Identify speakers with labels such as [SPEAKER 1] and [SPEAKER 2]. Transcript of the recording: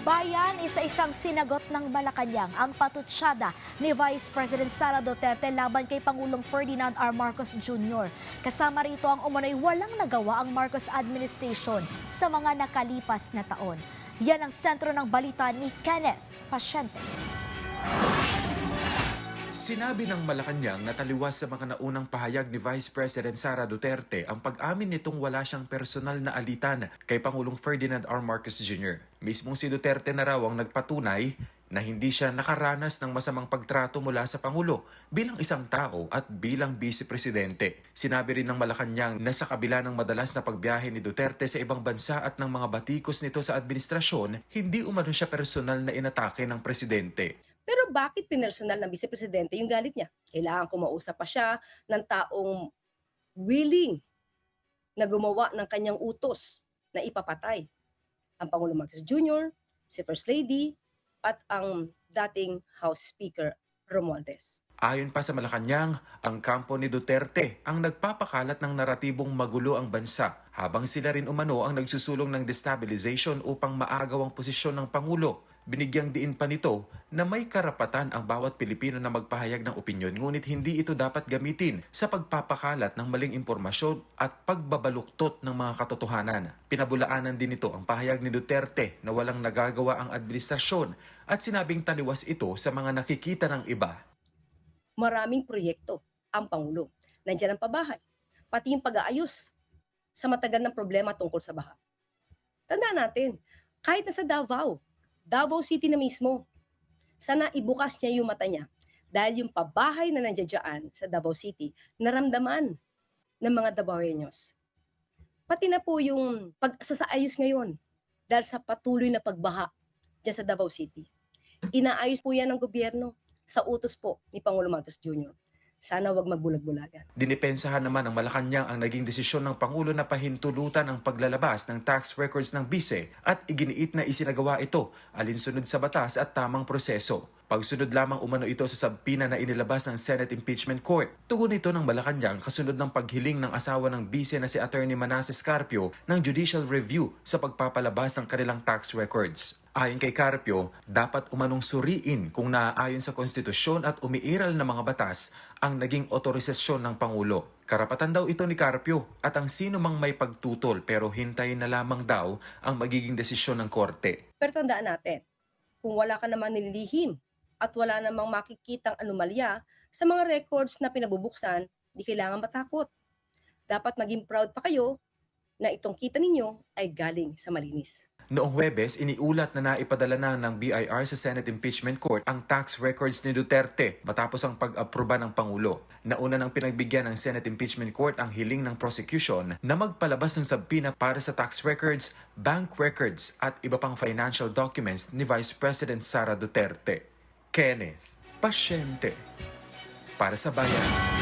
[SPEAKER 1] Bayan, isa-isang sinagot ng Malacanang ang patutsada ni Vice President Sara Duterte laban kay Pangulong Ferdinand R. Marcos Jr. Kasama rito ang umano'y walang nagawa ang Marcos administration sa mga nakalipas na taon. Yan ang sentro ng balita ni Kenneth Pasyente.
[SPEAKER 2] Sinabi ng Malacanang na taliwas sa mga naunang pahayag ni Vice President Sara Duterte ang pag-amin nitong wala siyang personal na alitan kay Pangulong Ferdinand R. Marcos Jr. Mismong si Duterte na raw ang nagpatunay na hindi siya nakaranas ng masamang pagtrato mula sa Pangulo bilang isang tao at bilang Vice Presidente. Sinabi rin ng Malacanang na sa kabila ng madalas na pagbiyahe ni Duterte sa ibang bansa at ng mga batikos nito sa administrasyon, hindi umano siya personal na inatake ng presidente.
[SPEAKER 3] Pero bakit pinersonal ng Vice Presidente yung galit niya? Kailangan kumausap pa siya ng taong willing na gumawa ng kanyang utos na ipapatay ang Pangulong Marcos Jr., si First Lady, at ang dating House Speaker Romualdez.
[SPEAKER 2] Ayon pa sa Malacanang, ang kampo ni Duterte ang nagpapakalat ng naratibong magulo ang bansa habang sila rin umano ang nagsusulong ng destabilization upang maagaw ang posisyon ng Pangulo. Binigyang diin pa nito na may karapatan ang bawat Pilipino na magpahayag ng opinyon ngunit hindi ito dapat gamitin sa pagpapakalat ng maling impormasyon at pagbabaluktot ng mga katotohanan. Pinabulaanan din ito ang pahayag ni Duterte na walang nagagawa ang administrasyon at sinabing taliwas ito sa mga nakikita ng iba.
[SPEAKER 3] Maraming proyekto ang Pangulo. Nandiyan ang pabahay, pati yung pag-aayos sa matagal ng problema tungkol sa baha. Tandaan natin, kahit nasa Davao City na mismo, sana ibukas niya yung mata niya dahil yung pabahay na nandiyan sa Davao City, naramdaman ng mga Davaoeños. Pati na po yung pagsasaayos ngayon dahil sa patuloy na pagbaha dyan sa Davao City. Inaayos po yan ng gobyerno sa utos po ni Pangulong Marcos Jr. Sana wag magbulag-bulagan.
[SPEAKER 2] Dinipensahan naman ng Malacanang ang naging desisyon ng Pangulo na pahintulutan ang paglalabas ng tax records ng bise at iginiit na isinagawa ito alinsunod sa batas at tamang proseso. Pagsunod lamang umano ito sa sabpina na inilabas ng Senate Impeachment Court. Tugon ito ng Malacanang kasunod ng paghiling ng asawa ng bise na si Attorney Manasseh Carpio ng judicial review sa pagpapalabas ng kanilang tax records. Ayon kay Carpio, dapat umanong suriin kung naaayon sa konstitusyon at umiiral na mga batas ang naging otorisasyon ng Pangulo. Karapatan daw ito ni Carpio at ang sino mang may pagtutol pero hintayin na lamang daw ang magiging desisyon ng korte.
[SPEAKER 3] Pero tandaan natin, kung wala ka namang nililihim at wala namang makikitang anomalya sa mga records na pinabubuksan, di kailangan matakot. Dapat maging proud pa kayo na itong kita ninyo ay galing sa malinis.
[SPEAKER 2] Noong Huwebes, iniulat na naipadala na ng BIR sa Senate Impeachment Court ang tax records ni Duterte matapos ang pag-aproba ng Pangulo. Nauna nang pinagbigyan ng Senate Impeachment Court ang hiling ng prosecution na magpalabas ng sabpina para sa tax records, bank records at iba pang financial documents ni Vice President Sara Duterte. Kenneth Pasyente para sa Bayan.